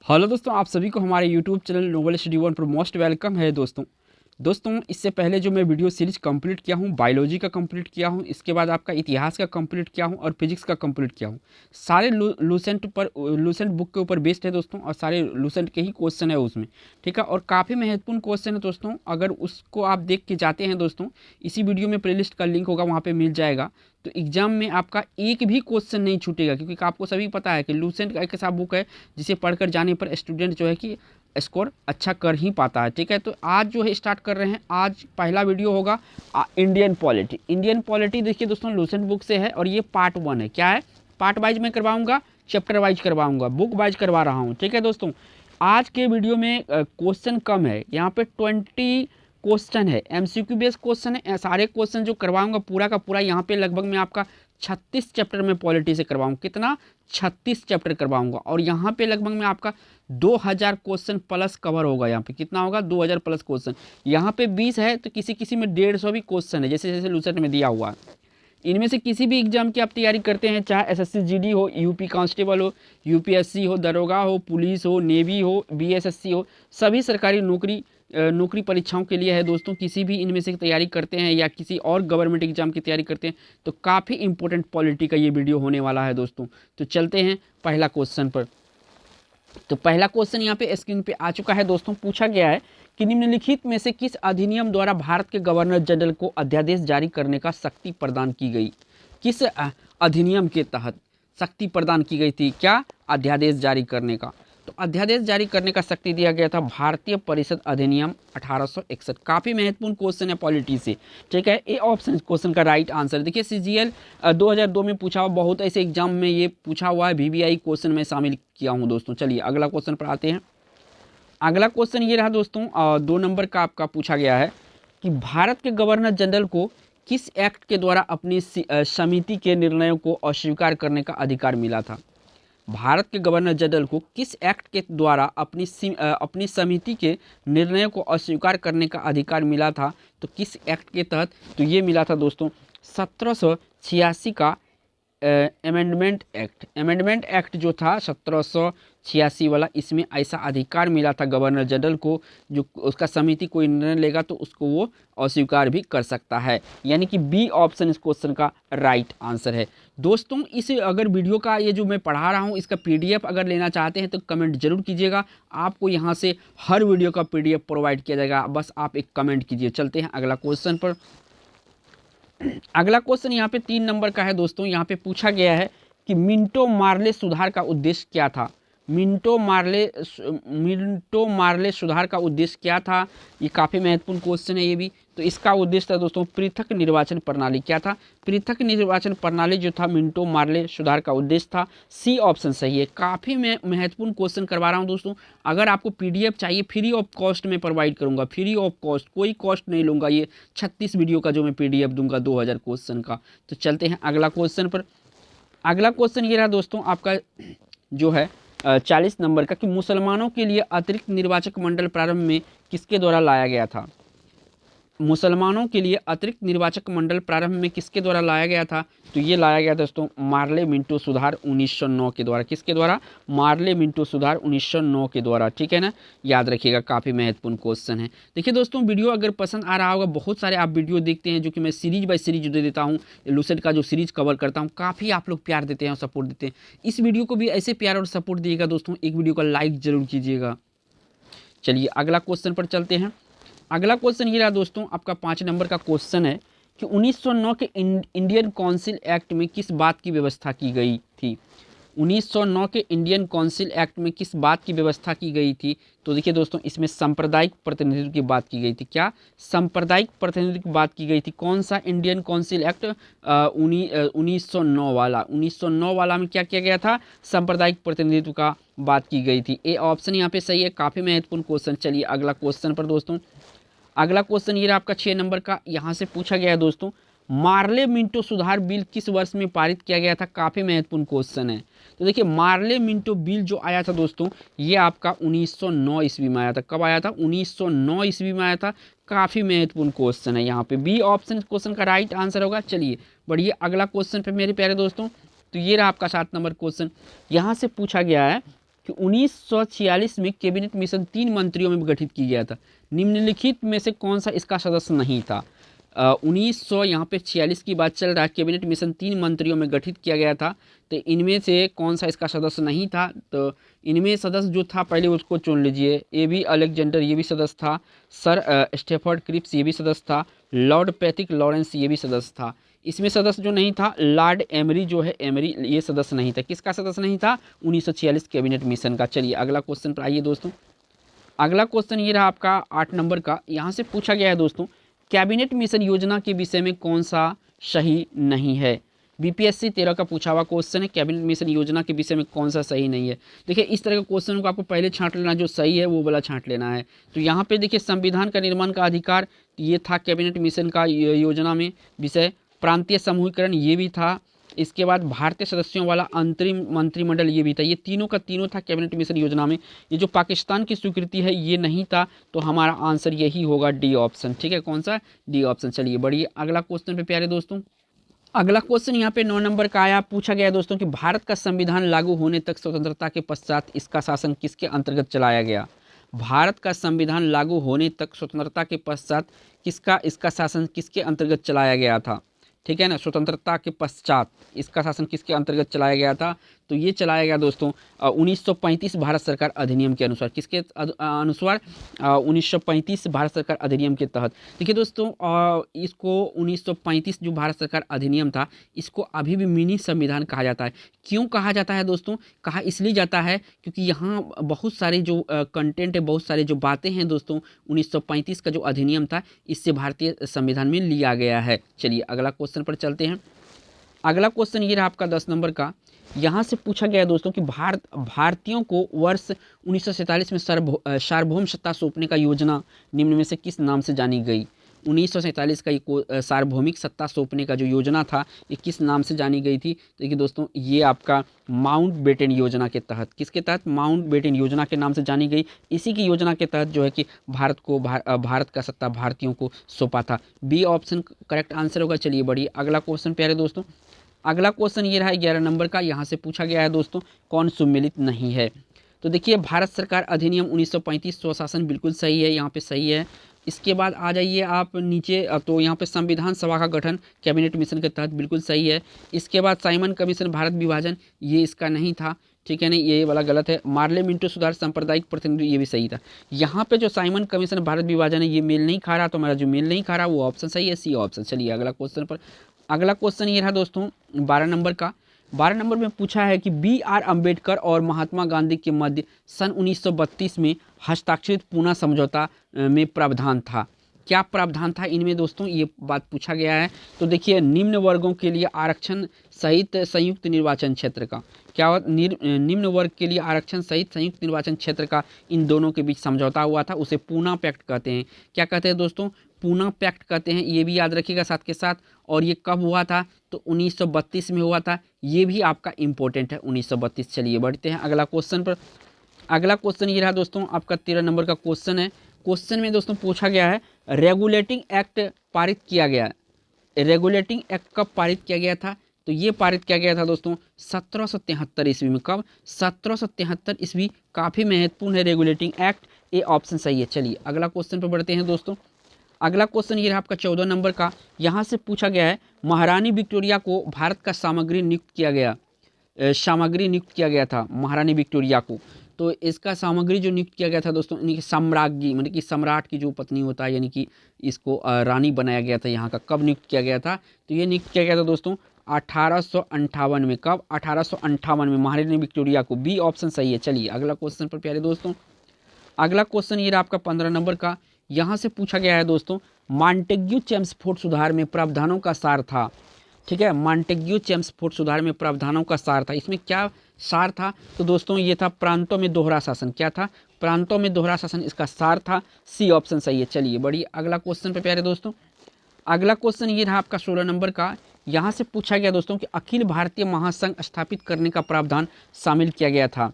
Hello दोस्तों, आप सभी को हमारे YouTube channel Noble Study One पर मोस्ट वेलकम है। दोस्तों इससे पहले जो मैं वीडियो सीरीज कंप्लीट किया हूँ, बायोलॉजी का कंप्लीट किया हूँ, इसके बाद आपका इतिहास का कंप्लीट किया हूँ और फिजिक्स का कंप्लीट किया हूँ। सारे लूसेंट बुक के ऊपर बेस्ड है दोस्तों, और सारे लूसेंट के ही क्वेश्चन है उसमें, ठीक है। और काफ़ी महत्वपूर्ण क्वेश्चन है दोस्तों, अगर उसको आप देख के जाते हैं दोस्तों, इसी वीडियो में प्लेलिस्ट का लिंक होगा, वहाँ पर मिल जाएगा। तो एग्जाम में आपका एक भी क्वेश्चन नहीं छूटेगा, क्योंकि आपको सभी पता है कि लूसेंट का एक ऐसा बुक है जिसे पढ़कर जाने पर स्टूडेंट जो है कि स्कोर अच्छा कर ही पाता है, ठीक है। तो आज जो है स्टार्ट कर रहे हैं, आज पहला वीडियो होगा इंडियन पॉलिटी। देखिए दोस्तों, लूसेंट बुक से है और ये पार्ट 1 है। क्या है, पार्ट वाइज मैं करवाऊंगा, चैप्टर वाइज करवाऊंगा, बुक वाइज करवा रहा हूँ, ठीक है दोस्तों। आज के वीडियो में क्वेश्चन कम है, यहाँ पे 20 क्वेश्चन है, एमसीक्यू बेस्ड क्वेश्चन है। सारे क्वेश्चन जो करवाऊंगा पूरा का पूरा, यहाँ पे लगभग मैं आपका 36 चैप्टर में पॉलिटी से करवाऊंगा। कितना, 36 चैप्टर करवाऊंगा। और यहाँ पे लगभग मैं आपका 2000 क्वेश्चन प्लस कवर होगा। यहाँ पे कितना होगा, 2000 प्लस क्वेश्चन। यहाँ पे 20 है तो किसी किसी में 150 भी क्वेश्चन है, जैसे जैसे लूसेंट में दिया हुआ है। इनमें से किसी भी एग्जाम की आप तैयारी करते हैं, चाहे एसएससी जीडी हो, यूपी कांस्टेबल हो, यूपीएससी हो, दरोगा हो, पुलिस हो, नेवी हो, बीएसएससी हो, सभी सरकारी नौकरी परीक्षाओं के लिए है दोस्तों। किसी भी इनमें से तैयारी करते हैं या किसी और गवर्नमेंट एग्जाम की तैयारी करते हैं तो काफ़ी इंपॉर्टेंट पॉलिटी का ये वीडियो होने वाला है दोस्तों। तो चलते हैं पहला क्वेश्चन पर। तो पहला क्वेश्चन यहाँ पे स्क्रीन पे आ चुका है दोस्तों। पूछा गया है कि निम्नलिखित में से किस अधिनियम द्वारा भारत के गवर्नर जनरल को अध्यादेश जारी करने का शक्ति प्रदान की गई। किस अधिनियम के तहत शक्ति प्रदान की गई थी, क्या, अध्यादेश जारी करने का। तो अध्यादेश जारी करने का शक्ति दिया गया था भारतीय परिषद अधिनियम 1861। काफ़ी महत्वपूर्ण क्वेश्चन है पॉलिटी से, ठीक है। ए ऑप्शन क्वेश्चन का राइट आंसर। देखिए सीजीएल 2002 में पूछा हुआ, बहुत ऐसे एग्जाम में ये पूछा हुआ है, वीवीआई क्वेश्चन में शामिल किया हूँ दोस्तों। चलिए अगला क्वेश्चन पर आते हैं। अगला क्वेश्चन ये रहा दोस्तों, 2 नंबर का आपका पूछा गया है कि भारत के गवर्नर जनरल को किस एक्ट के द्वारा अपनी समिति के निर्णयों को अस्वीकार करने का अधिकार मिला था। भारत के गवर्नर जनरल को किस एक्ट के द्वारा अपनी समिति के निर्णयों को अस्वीकार करने का अधिकार मिला था। तो किस एक्ट के तहत, तो ये मिला था दोस्तों 1786 का अमेंडमेंट एक्ट जो था 1786 वाला, इसमें ऐसा अधिकार मिला था गवर्नर जनरल को, जो उसका समिति कोई निर्णय लेगा तो उसको वो अस्वीकार भी कर सकता है। यानी कि बी ऑप्शन इस क्वेश्चन का राइट आंसर है दोस्तों। इस अगर वीडियो का ये जो मैं पढ़ा रहा हूँ इसका पीडीएफ अगर लेना चाहते हैं तो कमेंट जरूर कीजिएगा, आपको यहाँ से हर वीडियो का पीडीएफ प्रोवाइड किया जाएगा, बस आप एक कमेंट कीजिए। चलते हैं अगला क्वेश्चन पर। अगला क्वेश्चन यहाँ पे 3 नंबर का है दोस्तों। यहाँ पे पूछा गया है कि मिंटो मार्ले सुधार का उद्देश्य क्या था। मिंटो मार्ले सुधार का उद्देश्य क्या था, ये काफ़ी महत्वपूर्ण क्वेश्चन है ये भी। तो इसका उद्देश्य था दोस्तों पृथक निर्वाचन प्रणाली। क्या था, पृथक निर्वाचन प्रणाली जो था मिंटो मार्ले सुधार का उद्देश्य था। सी ऑप्शन सही है। काफ़ी मैं महत्वपूर्ण क्वेश्चन करवा रहा हूँ दोस्तों। अगर आपको पीडीएफ चाहिए, फ्री ऑफ कॉस्ट में प्रोवाइड करूँगा, फ्री ऑफ कॉस्ट, कोई कॉस्ट नहीं लूँगा। ये 36 वीडियो का जो मैं पीडीएफ दूंगा 2000 क्वेश्चन का। तो चलते हैं अगला क्वेश्चन पर। अगला क्वेश्चन ये रहा दोस्तों आपका जो है 40 नंबर का कि मुसलमानों के लिए अतिरिक्त निर्वाचक मंडल प्रारंभ में किसके द्वारा लाया गया था। मुसलमानों के लिए अतिरिक्त निर्वाचक मंडल प्रारंभ में किसके द्वारा लाया गया था। तो ये लाया गया दोस्तों मार्ले मिंटो सुधार 1909 के द्वारा। किसके द्वारा, मार्ले मिंटो सुधार 1909 के द्वारा, ठीक है ना। याद रखिएगा, काफ़ी महत्वपूर्ण क्वेश्चन है। देखिए दोस्तों, वीडियो अगर पसंद आ रहा होगा, बहुत सारे आप वीडियो देखते हैं जो कि मैं सीरीज बाय सीरीज दे देता हूँ, लूसेंट का जो सीरीज कवर करता हूँ, काफ़ी आप लोग प्यार देते हैं और सपोर्ट देते हैं। इस वीडियो को भी ऐसे प्यार और सपोर्ट दिएगा दोस्तों, एक वीडियो का लाइक जरूर कीजिएगा। चलिए अगला क्वेश्चन पर चलते हैं। अगला क्वेश्चन ये रहा दोस्तों आपका 5 नंबर का क्वेश्चन है कि 1909 के इंडियन काउंसिल एक्ट में किस बात की व्यवस्था की गई थी। 1909 के इंडियन काउंसिल एक्ट में किस बात की व्यवस्था की गई थी। तो देखिए दोस्तों, इसमें सांप्रदायिक प्रतिनिधित्व की बात की गई थी। क्या, सांप्रदायिक प्रतिनिधित्व की बात की गई थी। कौन सा इंडियन काउंसिल एक्ट, 1909 वाला। 1909 वाला में क्या किया गया था, सांप्रदायिक प्रतिनिधित्व का बात की गई थी। ए ऑप्शन यहाँ पे सही है। काफ़ी महत्वपूर्ण क्वेश्चन। चलिए अगला क्वेश्चन पर दोस्तों। अगला क्वेश्चन ये रहा आपका 6 नंबर का। यहाँ से पूछा गया है दोस्तों मार्ले मिंटो सुधार बिल किस वर्ष में पारित किया गया था। काफ़ी महत्वपूर्ण क्वेश्चन है। तो देखिए मार्ले मिंटो बिल जो आया था दोस्तों, ये आपका 1909 ईस्वी में आया था। कब आया था, 1909 ईस्वी में आया था। काफ़ी महत्वपूर्ण क्वेश्चन है। यहाँ पे बी ऑप्शन क्वेश्चन का राइट आंसर होगा। चलिए बढ़िए अगला क्वेश्चन पे मेरे प्यारे दोस्तों। तो ये रहा आपका 7 नंबर क्वेश्चन। यहाँ से पूछा गया है कि 1946 में कैबिनेट मिशन 3 मंत्रियों में गठित किया गया था। निम्नलिखित में से कौन सा इसका सदस्य नहीं था? 1900 यहाँ पे 46 की बात चल रहा है, कैबिनेट मिशन 3 मंत्रियों में गठित किया गया था, तो इनमें से कौन सा इसका सदस्य नहीं था? तो इनमें सदस्य जो था पहले उसको चुन लीजिए। ए बी अलेक्जेंडर ये भी सदस्य था, सर स्टेफर्ड क्रिप्स ये भी सदस्य था, लॉर्ड पैट्रिक लॉरेंस ये भी सदस्य था। इसमें सदस्य जो नहीं था लॉर्ड एमरी जो है, एमरी ये सदस्य नहीं था। किसका सदस्य नहीं था? 1946 कैबिनेट मिशन का। चलिए अगला क्वेश्चन पर आइए दोस्तों। अगला क्वेश्चन ये रहा आपका 8 नंबर का। यहाँ से पूछा गया है दोस्तों, कैबिनेट मिशन योजना के विषय में कौन सा सही नहीं है? बीपीएससी 13 का पूछा हुआ क्वेश्चन है, कैबिनेट मिशन योजना के विषय में कौन सा सही नहीं है। देखिए इस तरह के क्वेश्चन को आपको पहले छांट लेना, जो सही है वो वाला छांट लेना है। तो यहाँ पे देखिए संविधान का निर्माण का अधिकार ये था कैबिनेट मिशन का योजना में विषय। प्रांतीय समूहीकरण ये भी था। इसके बाद भारतीय सदस्यों वाला अंतरिम मंत्रिमंडल ये भी था। ये तीनों का तीनों था कैबिनेट मिशन योजना में। ये जो पाकिस्तान की स्वीकृति है ये नहीं था, तो हमारा आंसर यही होगा डी ऑप्शन। ठीक है, कौन सा? D option. चलिए बढ़िए अगला क्वेश्चन पे प्यारे दोस्तों। अगला क्वेश्चन यहाँ पे 9 नंबर का आया। पूछा गया दोस्तों कि भारत का संविधान लागू होने तक स्वतंत्रता के पश्चात इसका शासन किसके अंतर्गत चलाया गया? भारत का संविधान लागू होने तक स्वतंत्रता के पश्चात इसका शासन किसके अंतर्गत चलाया गया था? ठीक है ना, स्वतंत्रता के पश्चात इसका शासन किसके अंतर्गत चलाया गया था? तो ये चलाया गया दोस्तों 1935 भारत सरकार अधिनियम के अनुसार। किसके अनुसार? 1935 भारत सरकार अधिनियम के तहत। देखिए दोस्तों इसको 1935 जो भारत सरकार अधिनियम था, इसको अभी भी मिनी संविधान कहा जाता है। क्यों कहा जाता है दोस्तों? कहा इसलिए जाता है क्योंकि यहाँ बहुत सारे जो कंटेंट है, बहुत सारे जो बातें हैं दोस्तों, 1935 का जो अधिनियम था इससे भारतीय संविधान में लिया गया है। चलिए अगला क्वेश्चन पर चलते हैं। अगला क्वेश्चन ये रहा आपका 10 नंबर का। यहाँ से पूछा गया है दोस्तों कि भारतीयों को वर्ष 1947 में सार्वभौम सत्ता सौंपने का योजना निम्न में से किस नाम से जानी गई? 1947 का ये सार्वभौमिक सत्ता सौंपने का जो योजना था ये किस नाम से जानी गई थी? तो देखिए दोस्तों ये आपका माउंटबेटन योजना के तहत। किसके तहत? माउंटबेटन योजना के नाम से जानी गई। इसी की योजना के तहत जो है कि भारत का सत्ता भारतीयों को सौंपा था। बी ऑप्शन करेक्ट आंसर होगा। चलिए बढ़िए अगला क्वेश्चन प्यारे दोस्तों। अगला क्वेश्चन ये रहा 11 नंबर का। यहाँ से पूछा गया है दोस्तों कौन सम्मिलित नहीं है? तो देखिए भारत सरकार अधिनियम 1935 स्वशासन बिल्कुल सही है, यहाँ पे सही है। इसके बाद आ जाइए आप नीचे, तो यहाँ पे संविधान सभा का गठन कैबिनेट मिशन के तहत बिल्कुल सही है। इसके बाद साइमन कमीशन भारत विभाजन ये इसका नहीं था। ठीक है, नहीं ये वाला गलत है। मार्ले मिंटो सुधार सांप्रदायिक प्रतिनिधि ये भी सही था। यहाँ पे जो साइमन कमीशन भारत विभाजन है ये मेल नहीं खा रहा, तो हमारा जो मेल नहीं खा रहा वो ऑप्शन सही है, सी ऑप्शन। चलिए अगला क्वेश्चन पर। अगला क्वेश्चन ये रहा दोस्तों 12 नंबर का। 12 नंबर में पूछा है कि बी आर अम्बेडकर और महात्मा गांधी के मध्य सन 1932 में हस्ताक्षरित पूना समझौता में प्रावधान था। क्या प्रावधान था इनमें दोस्तों? ये बात पूछा गया है। तो देखिए निम्न वर्गों के लिए आरक्षण सहित संयुक्त निर्वाचन क्षेत्र का क्या हुआ? निम्न वर्ग के लिए आरक्षण सहित संयुक्त निर्वाचन क्षेत्र का इन दोनों के बीच समझौता हुआ था, उसे पूना पैक्ट कहते हैं। क्या कहते हैं दोस्तों? पूना पैक्ट कहते हैं। ये भी याद रखिएगा साथ के साथ। और ये कब हुआ था? तो 1932 में हुआ था। ये भी आपका इंपॉर्टेंट है 1932। चलिए बढ़ते हैं अगला क्वेश्चन पर। अगला क्वेश्चन ये रहा दोस्तों आपका 13 नंबर का क्वेश्चन है। क्वेश्चन में दोस्तों पूछा गया है रेगुलेटिंग एक्ट पारित किया गया। रेगुलेटिंग एक्ट कब पारित किया गया था? तो ये पारित किया गया था दोस्तों 1773 ईस्वी में। कब? 1773 ईस्वी। काफ़ी महत्वपूर्ण है रेगुलेटिंग एक्ट। ये ऑप्शन सही है। चलिए अगला क्वेश्चन पर बढ़ते हैं दोस्तों। अगला क्वेश्चन ये रहा आपका 14 नंबर का। यहाँ से पूछा गया है महारानी विक्टोरिया को भारत का सामग्री नियुक्त किया गया था महारानी विक्टोरिया को। तो इसका सामग्री जो नियुक्त किया गया था दोस्तों, यानी कि सम्राज्ञी, मतलब कि सम्राट की जो पत्नी होता है, यानी कि इसको रानी बनाया गया था यहाँ का। कब नियुक्त किया गया था? तो ये नियुक्त किया गया था दोस्तों 1858 में। कब? 1858 में महारानी विक्टोरिया को। बी ऑप्शन सही है। चलिए अगला क्वेश्चन पर प्यारे दोस्तों। अगला क्वेश्चन ये रहा आपका 15 नंबर का। यहाँ से पूछा गया है दोस्तों मॉन्टेग्यू चेम्सफोर्ड सुधार में प्रावधानों का सार था। ठीक है, मॉन्टेग्यू चेम्सफोर्ड सुधार में प्रावधानों का सार था। इसमें क्या सार था? तो दोस्तों ये था प्रांतों में दोहरा शासन। क्या था? प्रांतों में दोहरा शासन इसका सार था। सी ऑप्शन सही है। चलिए बढ़िए अगला क्वेश्चन पे प्यारे दोस्तों। अगला क्वेश्चन ये रहा आपका 16 नंबर का। यहाँ से पूछा गया दोस्तों कि अखिल भारतीय महासंघ स्थापित करने का प्रावधान शामिल किया गया था।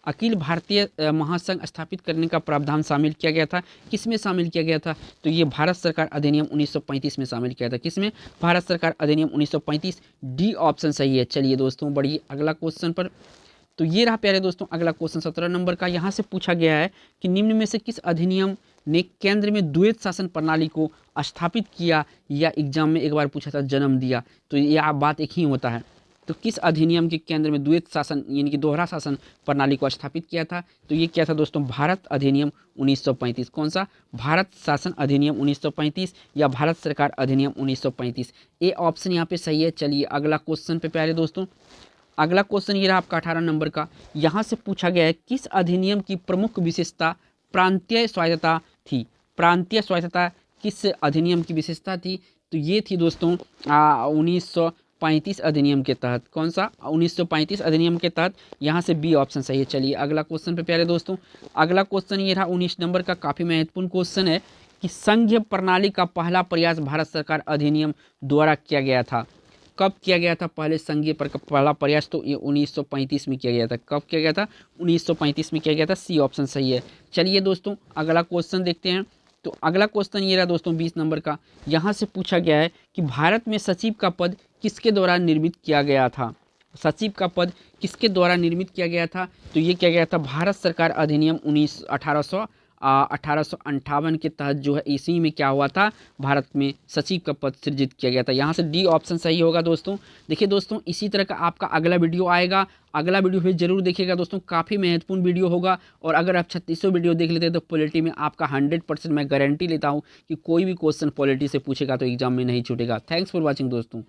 अखिल भारतीय महासंघ स्थापित करने का प्रावधान शामिल किया गया था। किसमें शामिल किया गया था? तो ये भारत सरकार अधिनियम 1935 में शामिल किया था। किसमें? भारत सरकार अधिनियम 1935। डी ऑप्शन सही है। चलिए दोस्तों बढ़िए अगला क्वेश्चन पर। तो ये रहा प्यारे दोस्तों अगला क्वेश्चन 17 नंबर का। यहाँ से पूछा गया है कि निम्न में से किस अधिनियम ने केंद्र में द्वैत शासन प्रणाली को स्थापित किया या एग्जाम में एक बार पूछा था जन्म दिया, तो यह बात एक ही होता है। तो किस अधिनियम के केंद्र में द्वैत शासन यानी कि दोहरा शासन प्रणाली को स्थापित किया था, तो ये क्या था दोस्तों, भारत अधिनियम 1935। कौन सा, भारत शासन अधिनियम 1935 या भारत सरकार अधिनियम 1935। ए ऑप्शन यहाँ पे सही है। चलिए अगला क्वेश्चन पे प्यारे दोस्तों, अगला क्वेश्चन ये रहा आपका 18 नंबर का। यहाँ से पूछा गया है किस अधिनियम की प्रमुख विशेषता प्रांतीय स्वायत्तता थी। प्रांतीय स्वायत्तता किस अधिनियम की विशेषता थी, तो ये थी दोस्तों 1935 अधिनियम के तहत। कौन सा, 1935 अधिनियम के तहत। यहाँ से बी ऑप्शन सही है। चलिए अगला क्वेश्चन पे प्यारे दोस्तों, अगला क्वेश्चन ये रहा 19 नंबर का, काफ़ी महत्वपूर्ण क्वेश्चन है कि संघीय प्रणाली का पहला प्रयास भारत सरकार अधिनियम द्वारा किया गया था। कब किया गया था पहले संघीय पहला प्रयास, तो ये 1935 में किया गया था। कब किया गया था, 1935 में किया गया था। सी ऑप्शन सही है। चलिए दोस्तों अगला क्वेश्चन देखते हैं। तो अगला क्वेश्चन ये रहा दोस्तों 20 नंबर का। यहाँ से पूछा गया है कि भारत में सचिव का पद किसके द्वारा निर्मित किया गया था। सचिव का पद किसके द्वारा निर्मित किया गया था, तो ये किया गया था भारत सरकार अधिनियम 1858 के तहत जो है इसी में क्या हुआ था, भारत में सचिव का पद सृजित किया गया था। यहाँ से डी ऑप्शन सही होगा दोस्तों। देखिए दोस्तों इसी तरह का आपका अगला वीडियो आएगा, अगला वीडियो भी जरूर देखिएगा दोस्तों, काफ़ी महत्वपूर्ण वीडियो होगा। और अगर आप 3600 वीडियो देख लेते हैं तो पॉलिटी में आपका 100% मैं गारंटी लेता हूँ कि कोई भी क्वेश्चन पॉलिटी से पूछेगा तो एग्जाम में नहीं छूटेगा। थैंक्स फॉर वॉचिंग दोस्तों।